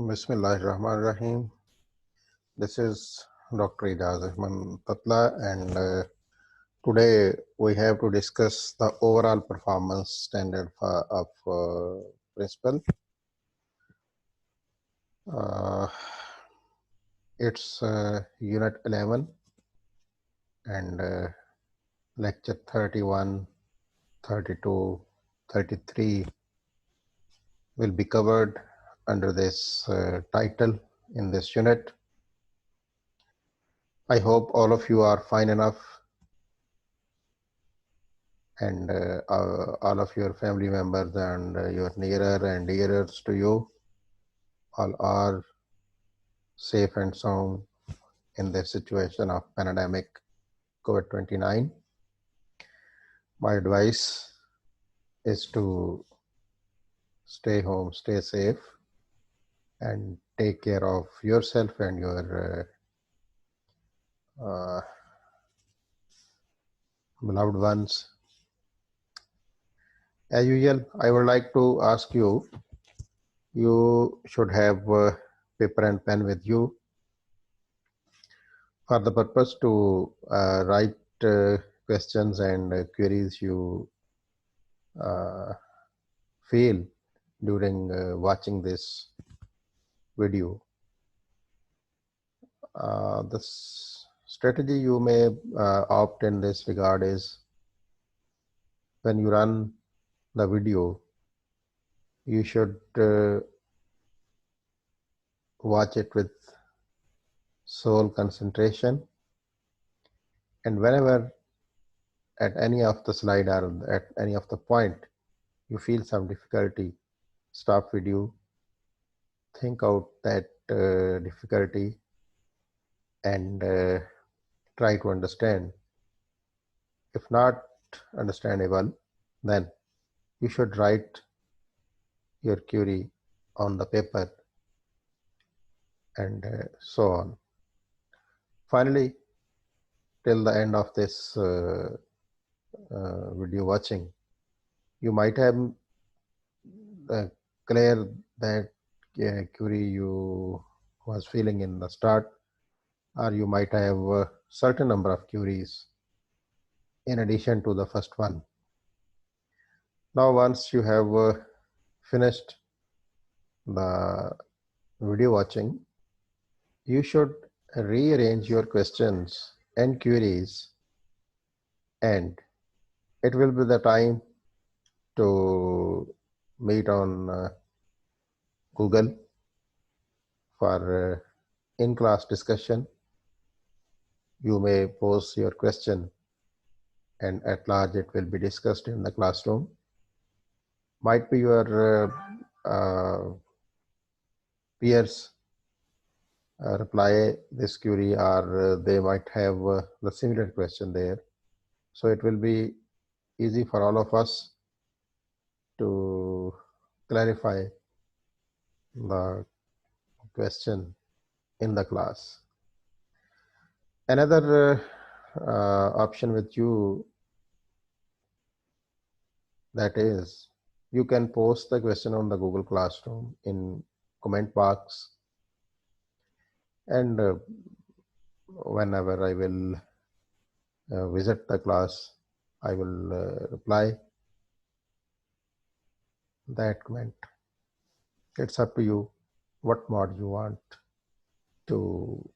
Bismillahirrahmanirrahim. This is Dr. Ijaz Ahman Tatla, and today we have to discuss the overall performance standard of principal. It's Unit 11 and Lecture 31, 32, 33 will be covered under this title in this unit. I hope all of you are fine enough and all of your family members and your nearer and dearest to you all are safe and sound in this situation of pandemic COVID-29. My advice is to stay home, stay safe, and take care of yourself and your beloved ones. As usual, I would like to ask you, you should have paper and pen with you for the purpose to write questions and queries you feel during watching this video. The strategy you may opt in this regard is when you run the video, you should watch it with sole concentration, and whenever at any of the slide or at any of the point you feel some difficulty, stop video, think out that difficulty and try to understand. If not understandable, then you should write your query on the paper and so on. Finally, till the end of this video watching, you might have cleared that query you was feeling in the start, or you might have a certain number of queries in addition to the first one. Now, once you have finished the video watching, you should rearrange your questions and queries, and it will be the time to meet on Google for in-class discussion. You may pose your question and at large it will be discussed in the classroom. Might be your peers reply this query, or they might have the similar question there. So it will be easy for all of us to clarify the question in the class. Another option with you, that is, you can post the question on the Google Classroom in comment box, and whenever I will visit the class, I will reply that comment. It's up to you what mod you want to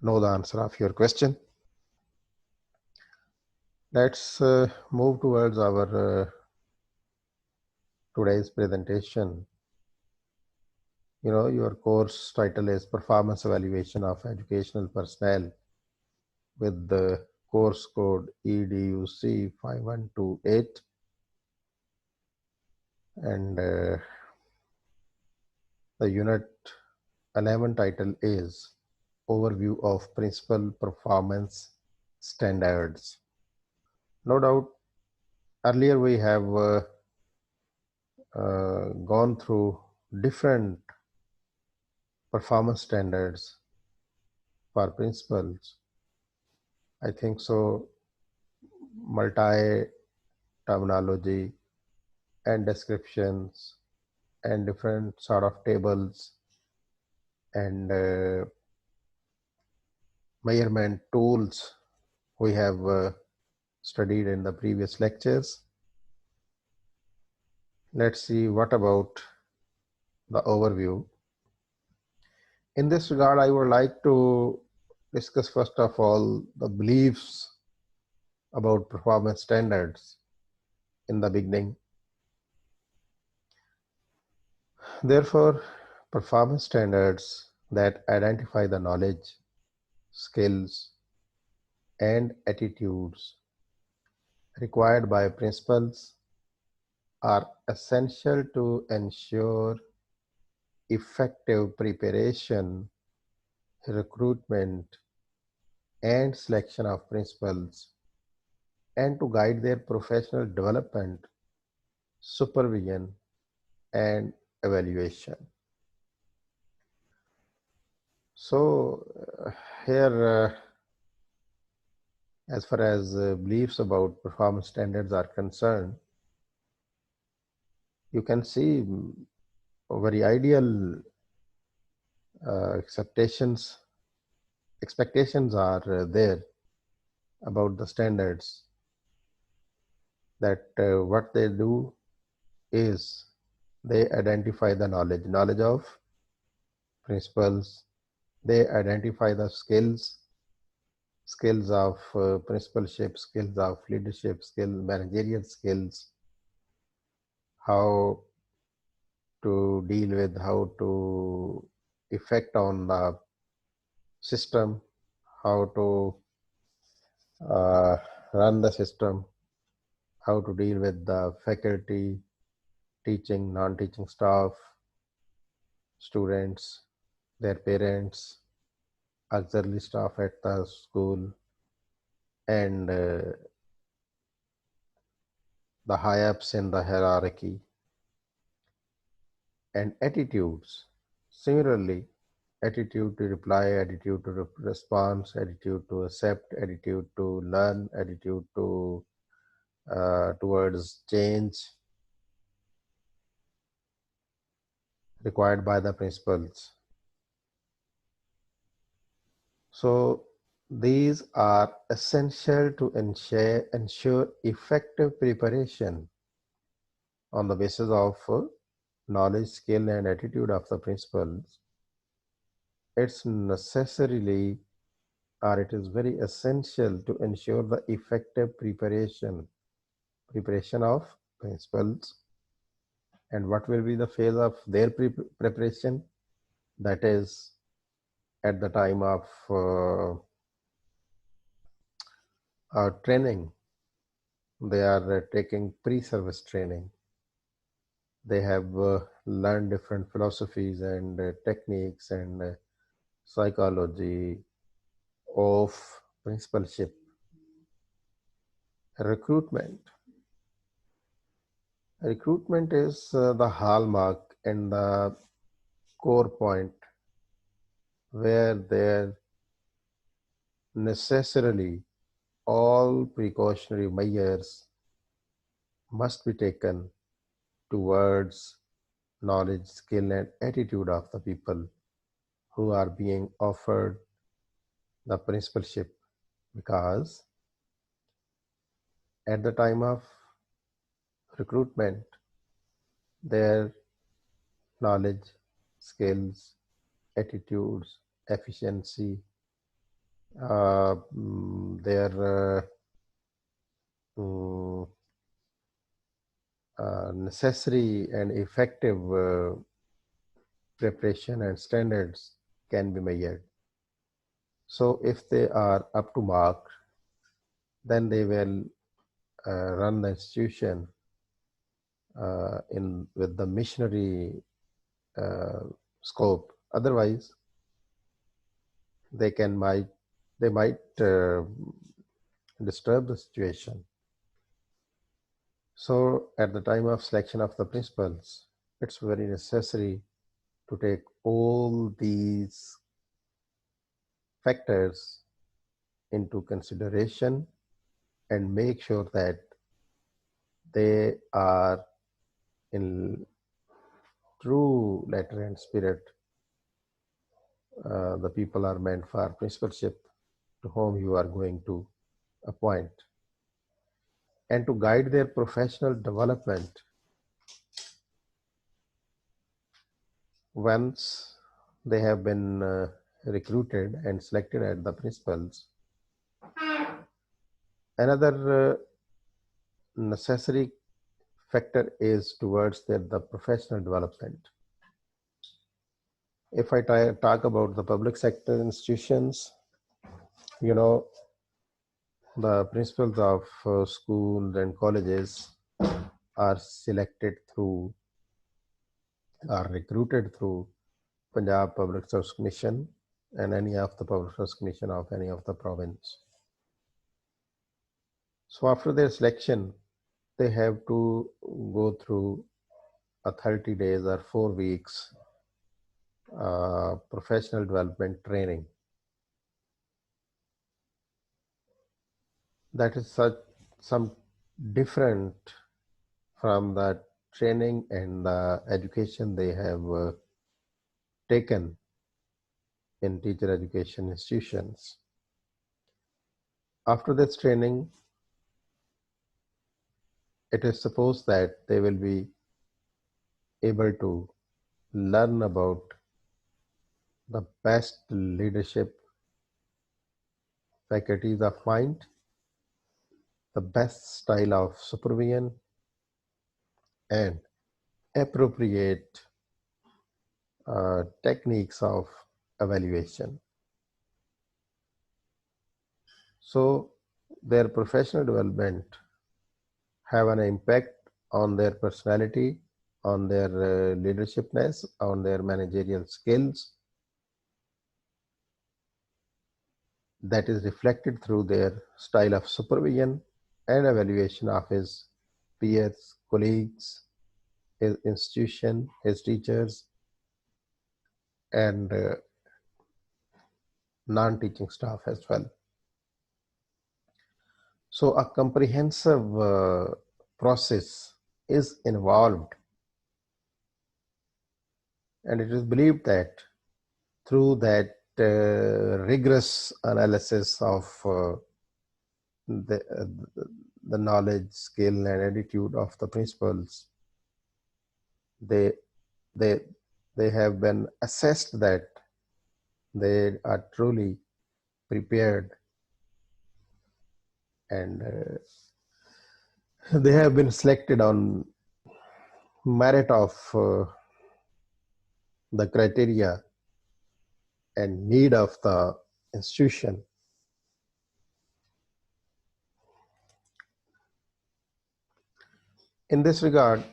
know the answer of your question. Let's move towards our today's presentation. You know, your course title is Performance Evaluation of Educational Personnel with the course code EDUC 5128, and the unit 11 title is Overview of Principal Performance Standards. No doubt, earlier we have gone through different performance standards for principals. I think so, multi terminology and descriptions and different sort of tables and measurement tools we have studied in the previous lectures. Let's see what about the overview. In this regard, I would like to discuss first of all the beliefs about performance standards in the beginning. Therefore, performance standards that identify the knowledge, skills, and attitudes required by principals are essential to ensure effective preparation, recruitment, and selection of principals, and to guide their professional development, supervision, and evaluation. So, here, as far as beliefs about performance standards are concerned, you can see very ideal expectations are there about the standards, that what they do is they identify the knowledge of principles, they identify the skills of principalship, skills of leadership, managerial skills, how to deal with, how to effect on the system, how to uh, run the system, how to deal with the faculty, teaching, non-teaching staff, students, their parents, auxiliary staff at the school, and the high-ups in the hierarchy, and attitudes. Similarly, attitude to reply, attitude to response, attitude to accept, attitude to learn, attitude to towards change required by the principals. So these are essential to ensure effective preparation on the basis of knowledge, skill, and attitude of the principals. It's necessarily, or it is very essential to ensure the effective preparation of principals. And what will be the phase of their preparation? That is at the time of training. They are taking pre-service training. They have learned different philosophies and techniques and psychology of principalship. Recruitment. Recruitment is the hallmark and the core point where there necessarily all precautionary measures must be taken towards knowledge, skill, and attitude of the people who are being offered the principalship, because at the time of recruitment, their knowledge, skills, attitudes, efficiency, their necessary and effective preparation and standards can be measured. So if they are up to mark, then they will run the institution with the missionary scope. Otherwise, they might disturb the situation. So at the time of selection of the principals, it's very necessary to take all these factors into consideration and make sure that they are in true letter and spirit. The people are meant for principalship to whom you are going to appoint, and to guide their professional development. Once they have been recruited and selected as the principals, another necessary factor is towards the professional development. If I talk about the public sector institutions, you know, the principals of schools and colleges are selected through, are recruited through Punjab Public Service Commission and any of the public service commission of any of the province. So after their selection, they have to go through a 30 days or 4 weeks professional development training. That is some different from the training and the education they have taken in teacher education institutions. After this training, it is supposed that they will be able to learn about the best leadership faculties of mind, the best style of supervision, and appropriate techniques of evaluation. So their professional development have an impact on their personality, on their leadershipness, on their managerial skills, that is reflected through their style of supervision and evaluation of his peers, colleagues, his institution, his teachers, and non-teaching staff as well. So a comprehensive process is involved, and it is believed that through that rigorous analysis of the, uh, the knowledge, skill, and attitude of the principals, they they they have been assessed that they are truly prepared, and they have been selected on merit of the criteria and need of the institution. In this regard,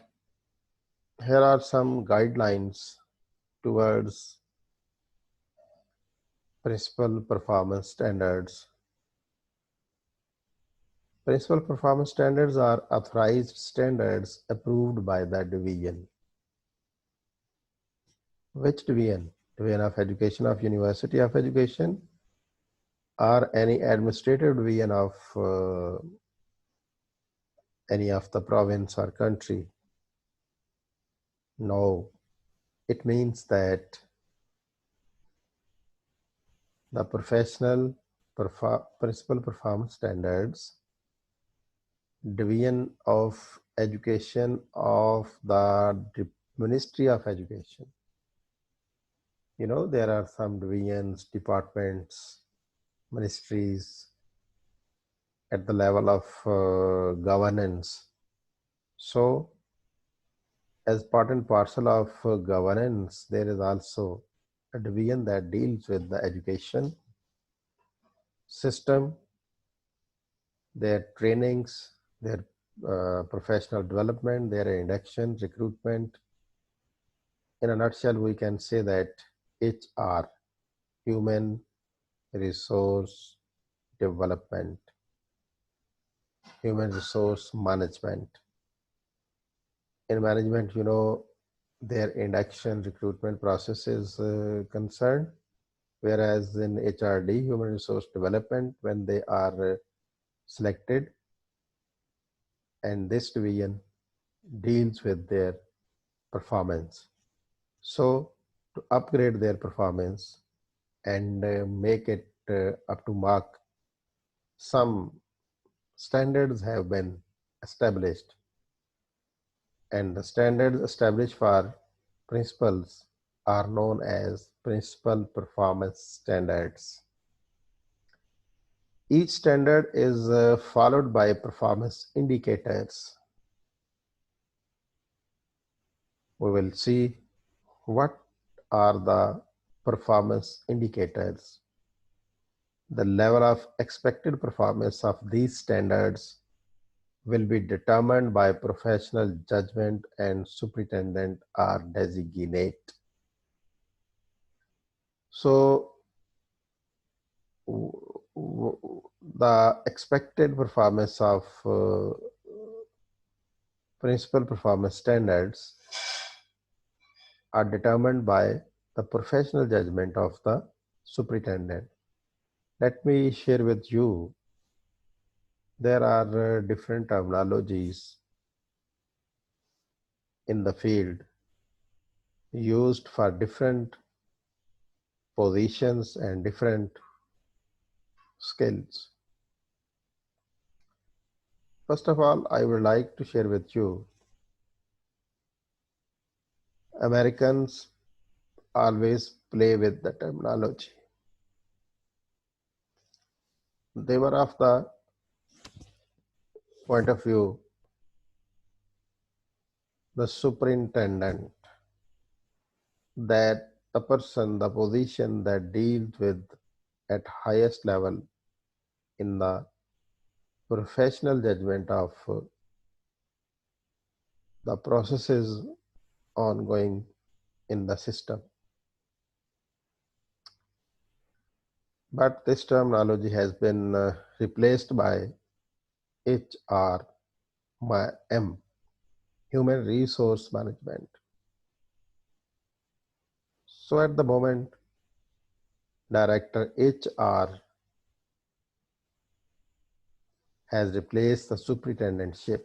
here are some guidelines towards principal performance standards. Principal performance standards are authorized standards approved by the division. Which division? Division of Education of University of Education, or any administrative division of any of the province or country? No, it means that the principal performance standards, division of education of the Ministry of Education. You know, there are some divisions, departments, ministries at the level of governance. So as part and parcel of governance, there is also a division that deals with the education system, their trainings, their professional development, their induction, recruitment. In a nutshell, we can say that HR, human resource development, human resource management. In management, you know, their induction recruitment process is concerned, whereas in HRD, human resource development, when they are selected, and this division deals with their performance. So, to upgrade their performance and make it up to mark, some standards have been established, and the standards established for principals are known as principal performance standards. Each standard is followed by performance indicators. We will see what are the performance indicators. The level of expected performance of these standards will be determined by professional judgment and superintendent or designate. So, the expected performance of principal performance standards are determined by the professional judgment of the superintendent. Let me share with you, there are different terminologies in the field used for different positions and different skills. First of all, I would like to share with you, Americans always play with the terminology. They were of the point of view, the superintendent, that the person, the position that deals with at highest level in the professional judgment of the processes ongoing in the system. But this terminology has been replaced by HRM, Human Resource Management. So at the moment, Director HR has replaced the superintendentship.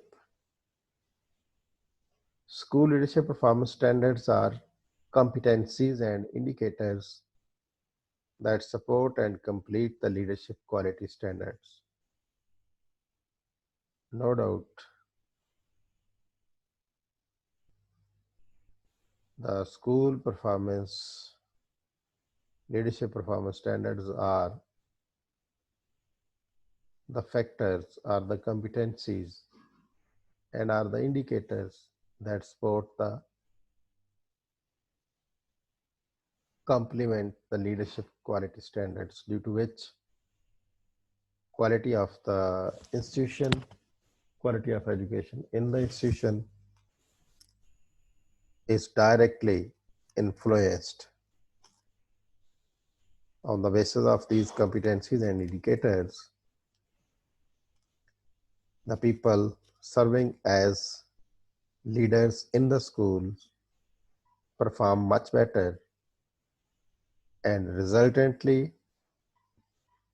School leadership performance standards are competencies and indicators that support and complete the leadership quality standards. No doubt, the school performance, leadership performance standards are the factors, are the competencies, and are the indicators that support the complement the leadership quality standards, due to which quality of the institution, quality of education in the institution is directly influenced. On the basis of these competencies and indicators, the people serving as leaders in the school perform much better, and resultantly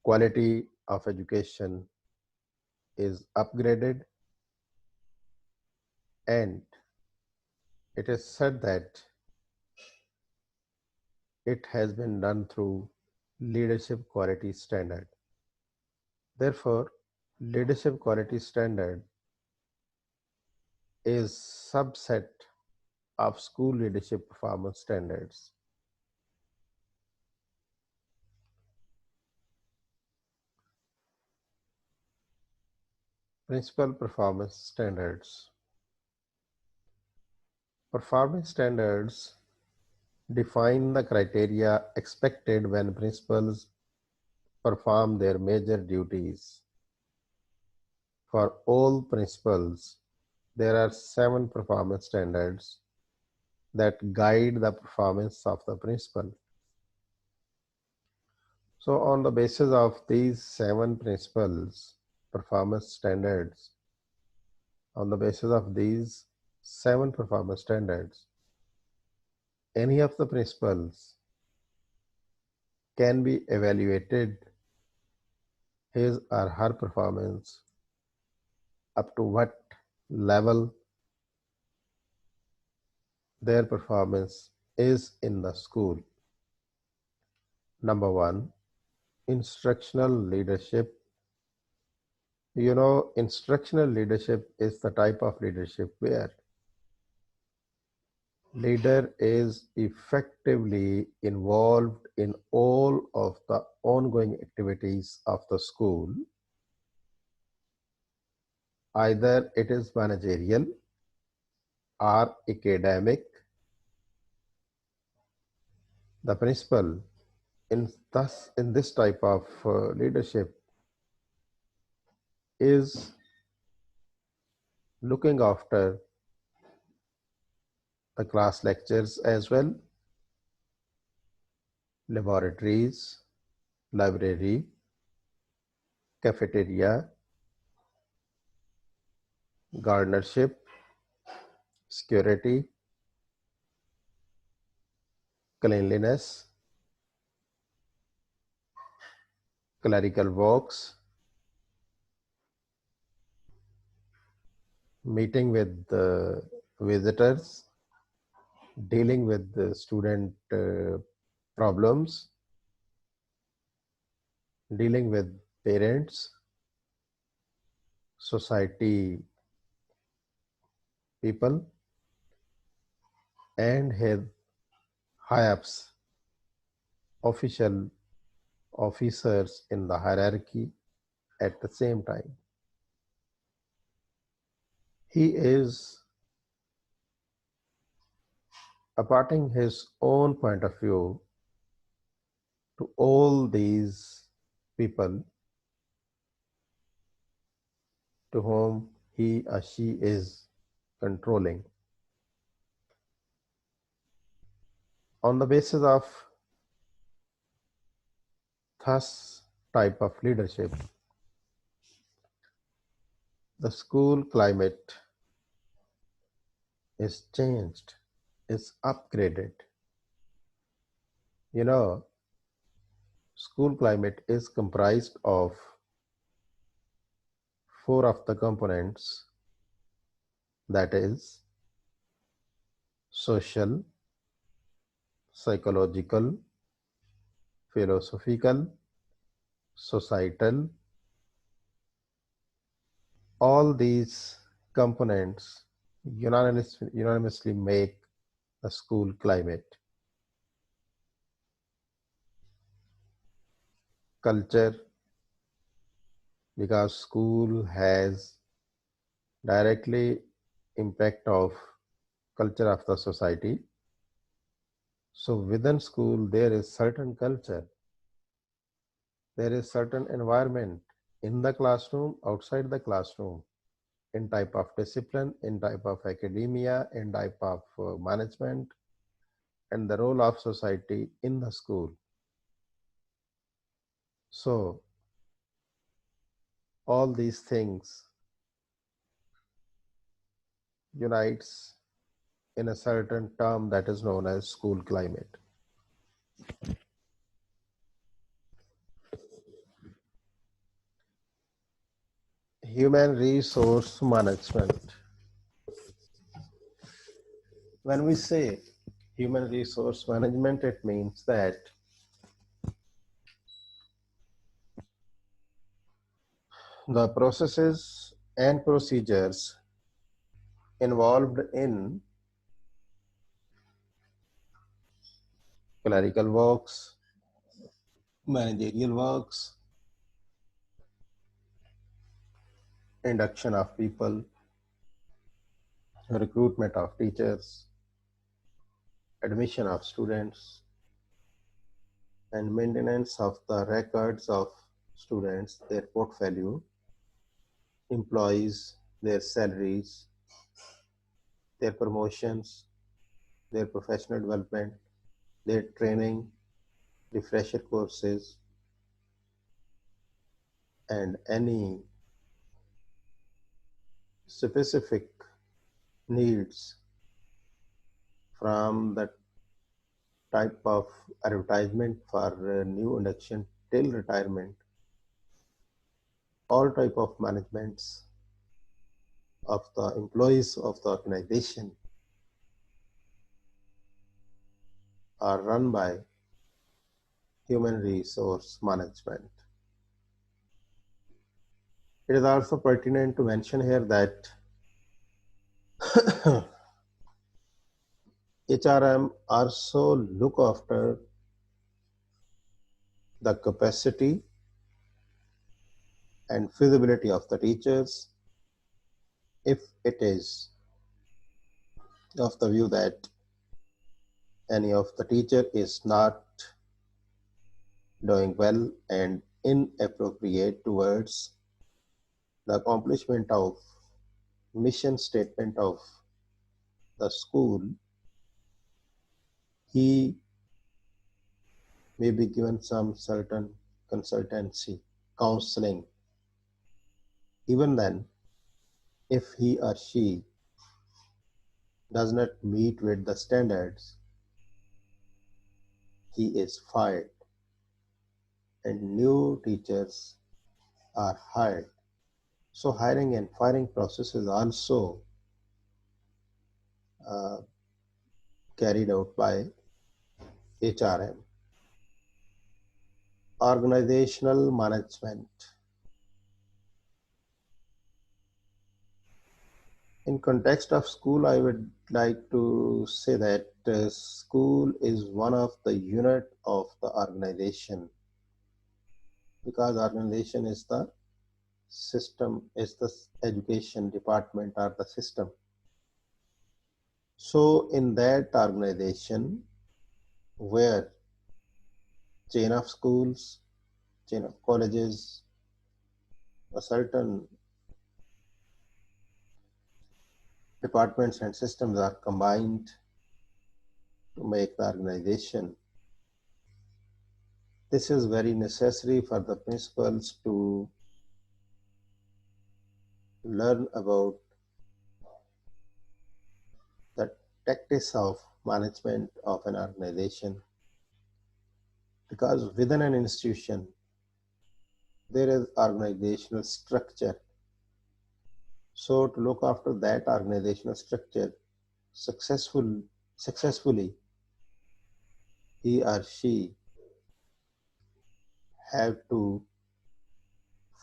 quality of education is upgraded, and it is said that it has been done through leadership quality standard. Therefore, leadership quality standard is subset of school leadership performance standards. Principal performance standards. Performance standards define the criteria expected when principals perform their major duties. For all principals, there are 7 performance standards that guide the performance of the principal. So on the basis of these 7 principles, performance standards, on the basis of these 7 performance standards, any of the principals can be evaluated his or her performance up to what level their performance is in the school. Number one, instructional leadership. Instructional leadership is the type of leadership where leader is effectively involved in all of the ongoing activities of the school. Either it is managerial or academic. The principal in this type of leadership is looking after the class lectures as well, laboratories, library, cafeteria, gardenership, security, cleanliness, clerical works, meeting with the visitors, dealing with the student problems, dealing with parents, society people, and his high-ups, official officers in the hierarchy at the same time. He is imparting his own point of view to all these people to whom he or she is controlling. On the basis of thus type of leadership, the school climate is changed, is upgraded. School climate is comprised of four of the components, that is social, psychological, philosophical, societal. All these components unanimously make a school climate. Culture, because school has directly impact of culture of the society. So within school, there is certain culture, there is certain environment in the classroom, outside the classroom, in type of discipline, in type of academia, in type of management, and the role of society in the school. So all these things unites in a certain term that is known as school climate. Human resource management. When we say human resource management, it means that the processes and procedures involved in clerical works, managerial works, induction of people, recruitment of teachers, admission of students, and maintenance of the records of students, their portfolio, employees, their salaries, their promotions, their professional development, their training, refresher courses, and any specific needs from the type of advertisement for new induction till retirement, all type of managements of the employees of the organization are run by human resource management. It is also pertinent to mention here that HRM also look after the capacity and feasibility of the teachers if it is of the view that any of the teacher is not doing well and inappropriate towards the accomplishment of mission statement of the school, he may be given some certain consultancy, counseling. Even then, if he or she does not meet with the standards, he is fired and new teachers are hired. So hiring and firing process is also uh, carried out by HRM. Organizational management. In context of school, I would like to say that school is one of the unit of the organization because organization is the system, is the education department or the system. So in that organization where chain of schools, chain of colleges, a certain departments and systems are combined to make the organization. This is very necessary for the principals to learn about the tactics of management of an organization because within an institution there is organizational structure. So to look after that organizational structure successfully, he or she have to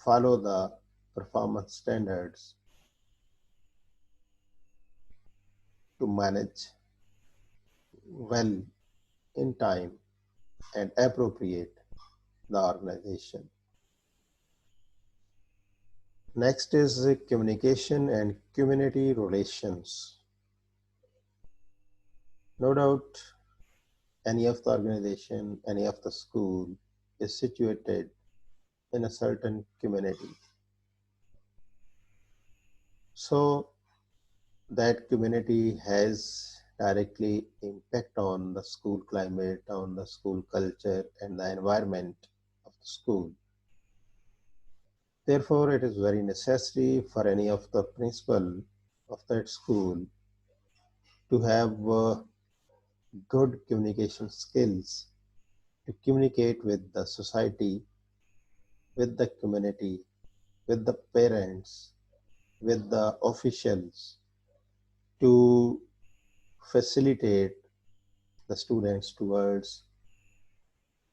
follow the performance standards to manage well in time and appropriate the organization. Next is communication and community relations. No doubt any of the organization, any of the school is situated in a certain community. So that community has directly impact on the school climate, on the school culture and the environment of the school. Therefore, it is very necessary for any of the principal of that school to have good communication skills to communicate with the society, with the community, with the parents, with the officials to facilitate the students towards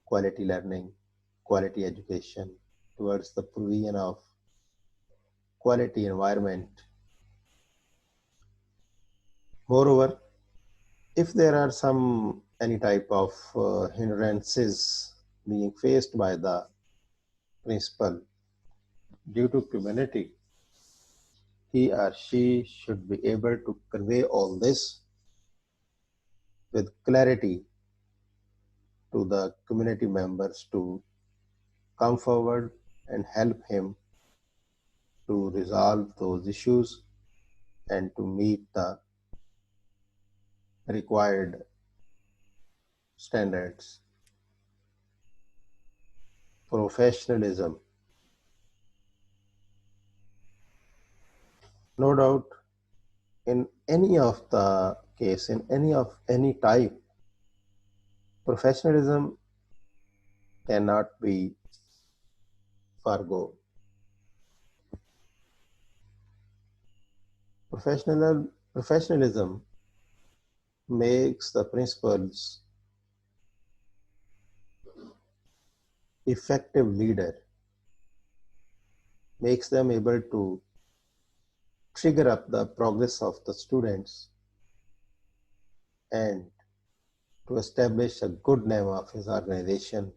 quality learning, quality education, towards the provision of quality environment. Moreover, if there are some any type of hindrances being faced by the principal due to community, he or she should be able to convey all this with clarity to the community members to come forward and help him to resolve those issues and to meet the required standards. Professionalism. No doubt in any of the case, in any type, professionalism cannot be forgo. Professionalism makes the principals effective leader makes them able to trigger up the progress of the students and to establish a good name of his organization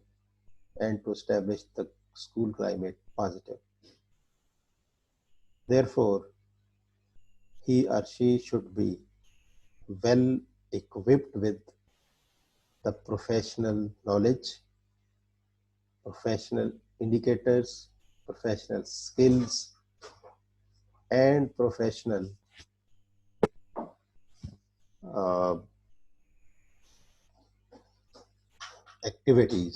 and to establish the school climate positive. Therefore, he or she should be well equipped with the professional knowledge, professional indicators, professional skills, and professional uh, activities.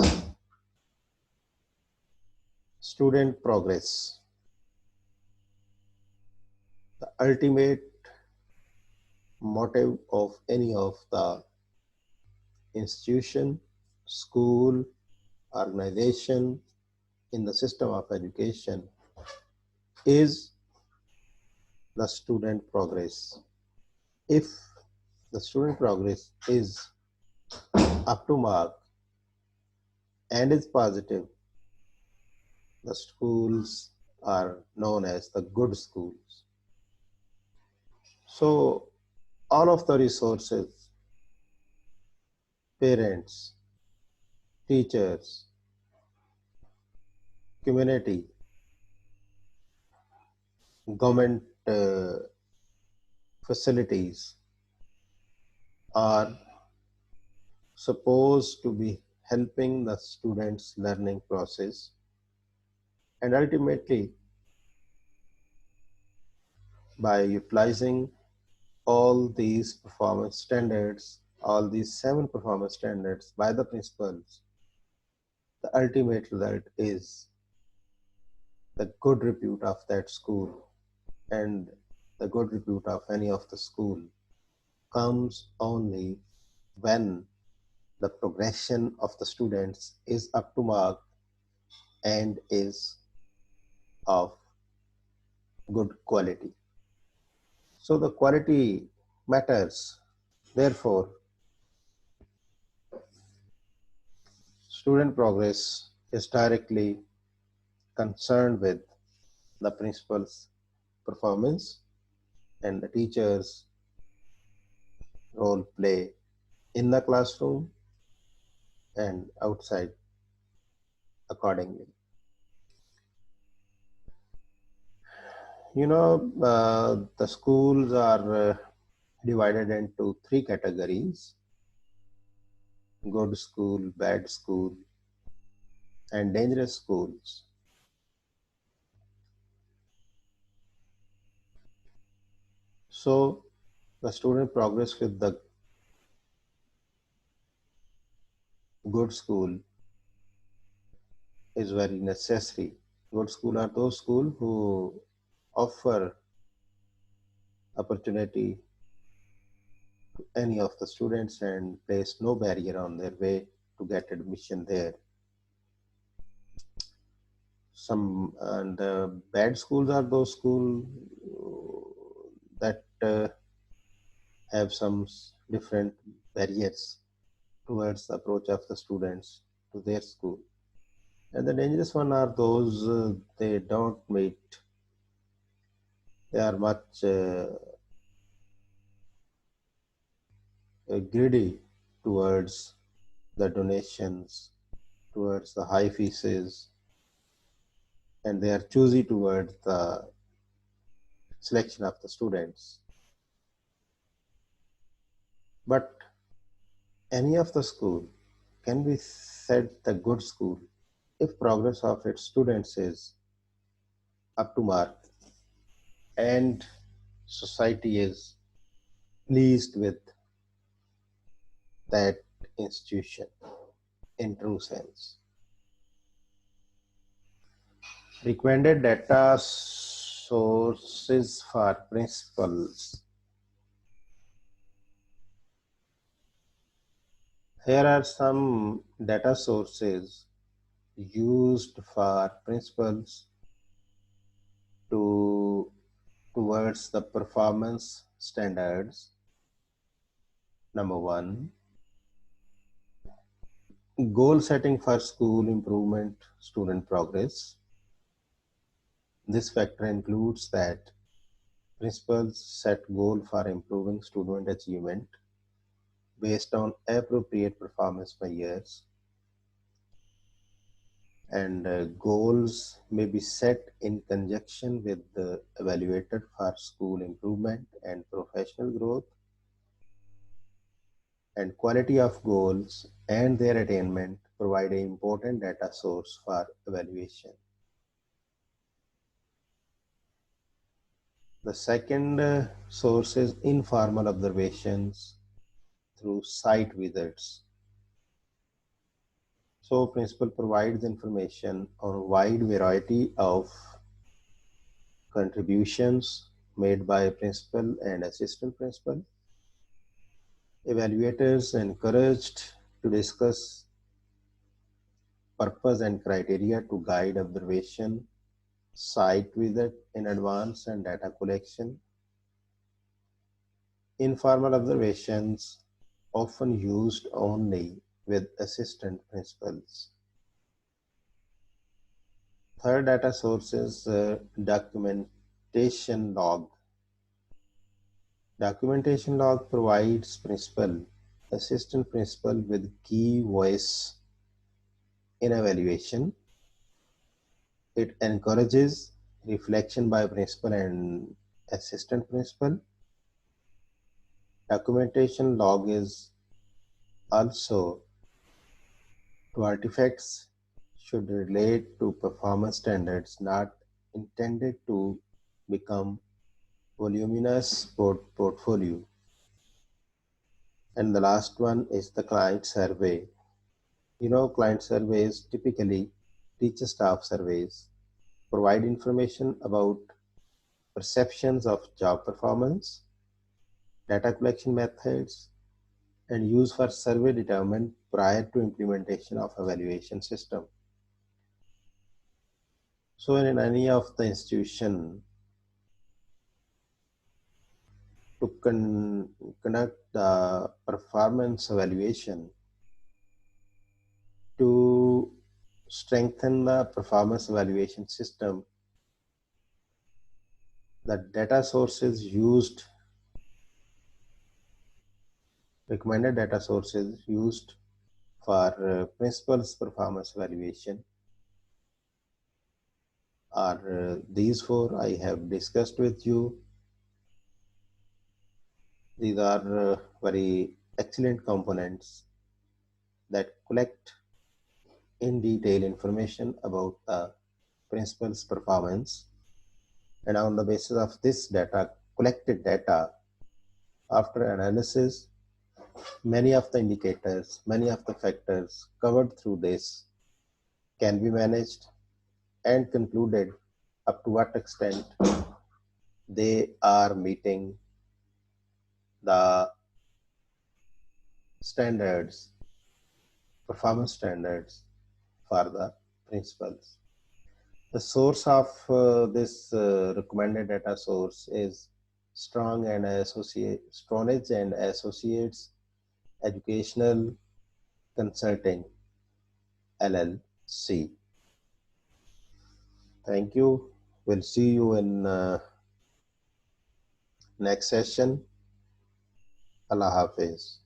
Student progress. The ultimate motive of any of the institution, school, organization in the system of education is the student progress. If the student progress is up to mark and is positive, the schools are known as the good schools. So all of the resources, parents, teachers, community, government facilities are supposed to be helping the students' learning process, and ultimately by utilizing all these performance standards, all these 7 performance standards by the principals, the ultimate result is the good repute of that school, and the good repute of any of the school comes only when the progression of the students is up to mark and is of good quality. So the quality matters. Therefore, student progress is directly concerned with the principal's performance and the teacher's role play in the classroom and outside accordingly. The schools are divided into 3 categories: good school, bad school, and dangerous schools. So the student progress with the good school is very necessary. Good school are those schools who offer opportunity to any of the students and place no barrier on their way to get admission there. Some and bad schools are those schools that have some different barriers towards the approach of the students to their school. And the dangerous one are those they don't meet. They are much greedy towards the donations, towards the high fees, and they are choosy towards the selection of the students. But any of the school can be said the good school if progress of its students is up to mark and society is pleased with that institution in true sense. Recommended data sources for principals. Here are some data sources used for principals towards the performance standards. Number 1, Goal setting for school improvement, student progress. This factor includes that principals set goal for improving student achievement based on appropriate performance measures, and goals may be set in conjunction with the evaluator for school improvement and professional growth, and quality of goals and their attainment provide an important data source for evaluation. The second source is informal observations through site visits. So principal provides information on a wide variety of contributions made by principal and assistant principal. Evaluators encouraged to discuss purpose and criteria to guide observation, site visit in advance, and data collection. Informal observations often used only with assistant principals. Third data source is documentation log. Documentation log provides principal, assistant principal with key voice in evaluation. It encourages reflection by principal and assistant principal. Documentation log is also to artifacts should relate to performance standards, not intended to become voluminous portfolio. And the last one is the client survey. Client surveys, typically teacher staff surveys, provide information about perceptions of job performance, data collection methods, and use for survey determined prior to implementation of evaluation system. So in any of the institution, to conduct the performance evaluation, to strengthen the performance evaluation system, the data sources used, recommended data sources used for principals performance evaluation are these four I have discussed with you. These are very excellent components that collect in detail information about the principal's performance, and on the basis of this data, collected data, after analysis, many of the indicators, many of the factors covered through this can be managed and concluded up to what extent they are meeting the standards, performance standards for the principals. The source of this recommended data source is Stronach and Associates Educational Consulting LLC. Thank you. We'll see you in next session. Allah Hafiz.